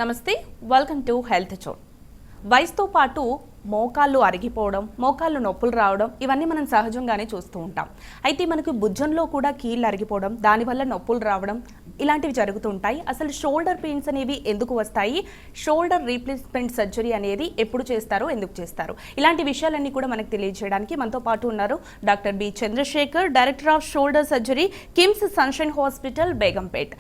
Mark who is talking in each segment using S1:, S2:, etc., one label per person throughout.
S1: నమస్తే, welcome to health zone. వయసుతో పాటు మోకాళ్ళు అరిగిపోవడం, మోకాళ్ళు నొప్పులు రావడం ఇవన్నీ మనం సహజంగానే చూస్తూ ఉంటాం. అయితే మనకు భుజంలో కూడా కీళ్ళు అరిగిపోవడం, దానివల్ల నొప్పులు రావడం ఇలాంటివి జరుగుతుంటాయి. అసలు షోల్డర్ పెయిన్స్ అనేవి ఎందుకు వస్తాయి, షోల్డర్ రీప్లేస్మెంట్ సర్జరీ అనేది ఎప్పుడు చేస్తారో, ఎందుకు చేస్తారు, ఇలాంటి విషయాలన్నీ కూడా మనకు తెలియజేయడానికి మనతో పాటు ఉన్నారు doctor B Chandrashekar, director of shoulder surgery, KIMS Sunshine hospital, Begumpet.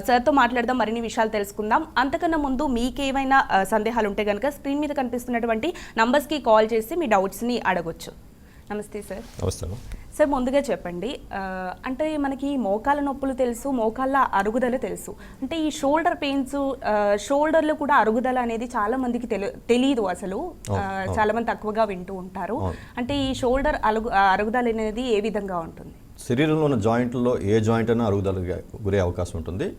S1: సార్తో మాట్లాడదాం, మరిన్ని విషయాలు తెలుసుకుందాం. అంతకన్నా ముందు మీకేమైనా సందేహాలు ఉంటే కనుక స్క్రీన్ మీద కనిపిస్తున్నటువంటి నంబర్స్కి కాల్ చేసి మీ డౌట్స్ని అడగొచ్చు. నమస్తే సార్.
S2: నమస్తే
S1: సార్, ముందుగా చెప్పండి, అంటే మనకి మోకాళ్ళ నొప్పులు తెలుసు, మోకాళ్ళ అరుగుదల తెలుసు. అంటే ఈ షోల్డర్ పెయిన్స్, షోల్డర్లో కూడా అరుగుదల అనేది చాలా మందికి తెలియదు. అసలు చాలా మంది తక్కువగా వింటూ ఉంటారు. అంటే ఈ షోల్డర్ అరుగుదల అనేది ఏ విధంగా ఉంటుంది?
S2: శరీరంలో ఉన్న జాయింట్లలో ఏ జాయింట్ అయినా అరుగుదల గురే అవకాశం ఉంటుంది.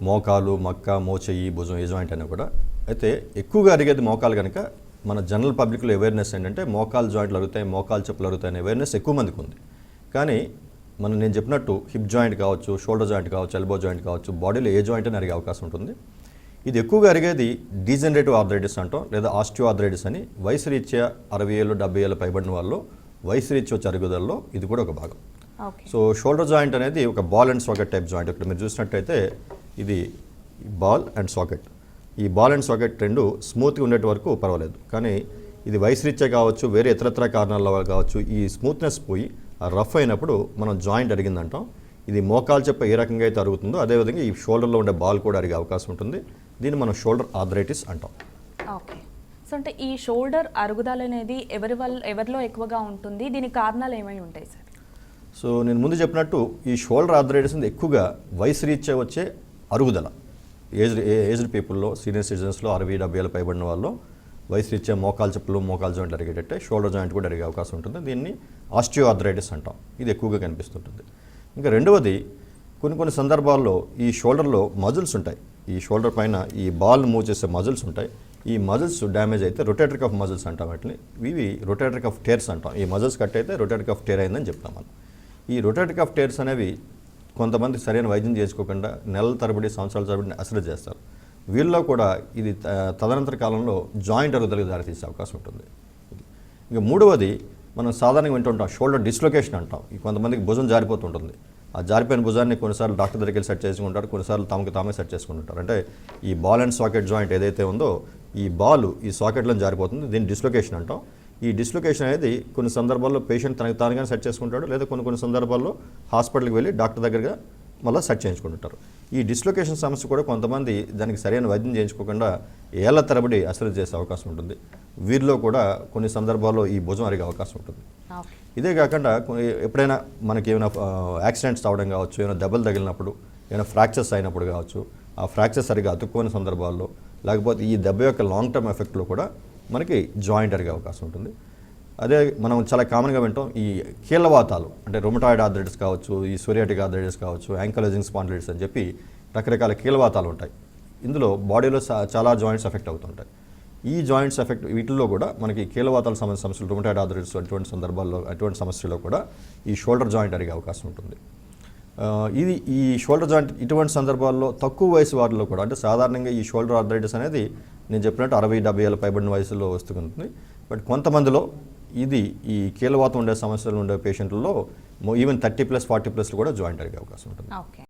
S2: మోకాలు, మక్క, మోచెయ్యి, భుజం ఏ జాయింట్ అయినా కూడా. అయితే ఎక్కువగా అరిగేది మోకాలు కనుక మన జనరల్ పబ్లిక్లో అవేర్నెస్ ఏంటంటే మోకాలు జాయింట్లు అరుగుతాయి, మోకాలు చెప్పులు అరుగుతాయి అనే అవేర్నెస్ ఎక్కువ మందికి ఉంది. కానీ నేను చెప్పినట్టు హిప్ జాయింట్ కావచ్చు, షోల్డర్ జాయింట్ కావచ్చు, ఎల్బో జాయింట్ కావచ్చు, బాడీలో ఏ జాయింట్ అని అరిగే అవకాశం ఉంటుంది. ఇది ఎక్కువగా అరిగేది డీజనరేటివ్ ఆర్థరైటిస్ అంటాం, లేదా ఆస్టియో ఆర్థరైటిస్ అని. వయసు రీత్యా 60 ఏళ్ళు 70 ఏళ్ళు పైబడిన వాళ్ళు వయసు రీత్యా వచ్చే అరుగుదలలో ఇది కూడా ఒక భాగం. సో షోల్డర్ జాయింట్ అనేది ఒక ball and socket type joint. ఇక్కడ మీరు చూసినట్టయితే ఇది బాల్ అండ్ సాకెట్. ఈ బాల్ అండ్ సాకెట్ రెండు స్మూత్గా ఉండేటి వరకు పర్వాలేదు. కానీ ఇది వయసు రీత్యా కావచ్చు, వేరే ఇతరత్ర కారణాల వల్ల కావచ్చు, ఈ స్మూత్నెస్ పోయి రఫ్ అయినప్పుడు మనం జాయింట్ అరిగిందంటాం. ఇది మోకాలు చెప్ప ఏ రకంగా అయితే అరుగుతుందో అదేవిధంగా ఈ షోల్డర్లో ఉండే బాల్ కూడా అరిగే అవకాశం ఉంటుంది. దీన్ని మనం షోల్డర్ ఆర్థరైటిస్ అంటాం.
S1: ఓకే. సో అంటే ఈ షోల్డర్ అరుగుదల అనేది ఎవరిలో ఎక్కువగా ఉంటుంది, దీనికి కారణాలు ఏమై ఉంటాయి సార్?
S2: సో నేను ముందు చెప్పినట్టు ఈ షోల్డర్ ఆర్థరైటిస్ ఎక్కువగా వయసు రీత్యా వచ్చే అరుగుదల. ఏజ్డ్ పీపుల్లో, సీనియర్ సిటిజన్స్లో 60-70 ఏళ్ళు పైబడిన వాళ్ళు వయసు రీత్యా మోకాలు చెప్పులు, మోకాలు జాయింట్లు అరిగేటట్టే షోల్డర్ జాయింట్ కూడా అరిగే అవకాశం ఉంటుంది. దీన్ని ఆస్టియో ఆర్థరైటిస్ అంటాం. ఇది ఎక్కువగా కనిపిస్తుంటుంది. ఇంకా రెండవది, కొన్ని సందర్భాల్లో ఈ షోల్డర్లో మజిల్స్ ఉంటాయి. ఈ షోల్డర్ పైన ఈ బాల్ మూవ్ చేసే మజిల్స్ ఉంటాయి. ఈ మజిల్స్ డ్యామేజ్ అయితే రొటేటరీ కఫ్ మజిల్స్ అంటాం వాటిని. ఇవి రొటేటరీ కఫ్ టేర్స్ అంటాం. ఈ మజిల్స్ కట్ అయితే రొటేటరీ కఫ్ టేర్ అయిందని చెప్తాం మనం. ఈ రొటేటరీ కఫ్ టేర్స్ అనేవి కొంతమంది సరైన వైద్యం చేసుకోకుండా నెలల తరబడి, సంవత్సరాల తరబడి అసలు చేస్తారు. వీళ్ళలో కూడా ఇది తదనంతర కాలంలో జాయింట్ అరుగుదలకు దారితీసే అవకాశం ఉంటుంది. ఇంకా మూడవది, మనం సాధారణంగా వింటుంటాం షోల్డర్ డిస్లొకేషన్ అంటాం. ఈ కొంతమందికి భుజం జారిపోతుంటుంది. ఆ జారిపోయిన భుజాన్ని కొన్నిసార్లు డాక్టర్ దగ్గరికి వెళ్ళి సెట్ చేసుకుంటారు, కొన్నిసార్లు తమకు తామే సెట్ చేసుకుంటుంటారు. అంటే ఈ బాల్ అండ్ సాకెట్ జాయింట్ ఏదైతే ఉందో ఈ బాల్ ఈ సాకెట్లో జారిపోతుంది. దీన్ని డిస్లొకేషన్ అంటాం. ఈ డిస్లొకేషన్ అనేది కొన్ని సందర్భాల్లో పేషెంట్ తనకు తానుగానే సెట్ చేసుకుంటాడు, లేదా కొన్ని సందర్భాల్లో హాస్పిటల్కి వెళ్ళి డాక్టర్ దగ్గరగా మళ్ళీ సెట్ చేయించుకుంటుంటారు. ఈ డిస్లొకేషన్ సమస్య కూడా కొంతమంది దానికి సరైన వైద్యం చేయించుకోకుండా ఏళ్ల తరబడి అసలు చేసే అవకాశం ఉంటుంది. వీరిలో కూడా కొన్ని సందర్భాల్లో ఈ భుజం అరిగే అవకాశం ఉంటుంది. ఇదే కాకుండా ఎప్పుడైనా మనకి ఏమైనా యాక్సిడెంట్స్ అవడం కావచ్చు, ఏమైనా దెబ్బలు తగిలినప్పుడు, ఏమైనా ఫ్రాక్చర్స్ అయినప్పుడు కావచ్చు, ఆ ఫ్రాక్చర్స్ సరిగా అతుక్కునే సందర్భాల్లో, లేకపోతే ఈ దెబ్బ యొక్క లాంగ్ టర్మ్ ఎఫెక్ట్లో కూడా మనకి జాయింట్ అరిగే అవకాశం ఉంటుంది. అదే మనం చాలా కామన్గా వింటాం ఈ కీళ్ళవాతాలు, అంటే రొమటాయిడ్ ఆర్థరైటిస్ కావచ్చు, ఈ సోరియాటిక్ ఆర్థరైటిస్ కావచ్చు, యాంకలోజింగ్ స్పాండిలైటిస్ అని చెప్పి రకరకాల కీళ్ళవాతాలు ఉంటాయి. ఇందులో బాడీలో చాలా జాయింట్స్ ఎఫెక్ట్ అవుతుంటాయి. ఈ జాయింట్స్ ఎఫెక్ట్ వీటిల్లో కూడా మనకి కీళ్ళవాతాల సమస్యలు, రొమటాయిడ్ ఆర్థరైటిస్ అటువంటి సందర్భాల్లో, అటువంటి సమస్యలో కూడా ఈ షోల్డర్ జాయింట్ అరిగే అవకాశం ఉంటుంది. ఈ షోల్డర్ జాయింట్ ఇటువంటి సందర్భాల్లో తక్కువ వయసు వారిలో కూడా, అంటే సాధారణంగా ఈ షోల్డర్ ఆర్థరైటిస్ అనేది నేను చెప్పినట్టు 60-70 ఏళ్ళ పైబడిన వయసులో వస్తుంది. బట్ కొంతమందిలో ఇది ఈ కీళ్ళవాతం ఉండే సమస్యలు ఉండే పేషెంట్లలో ఈవెన్ 30+, 40+ కూడా జాయింట్ అరిగే అవకాశం ఉంటుంది.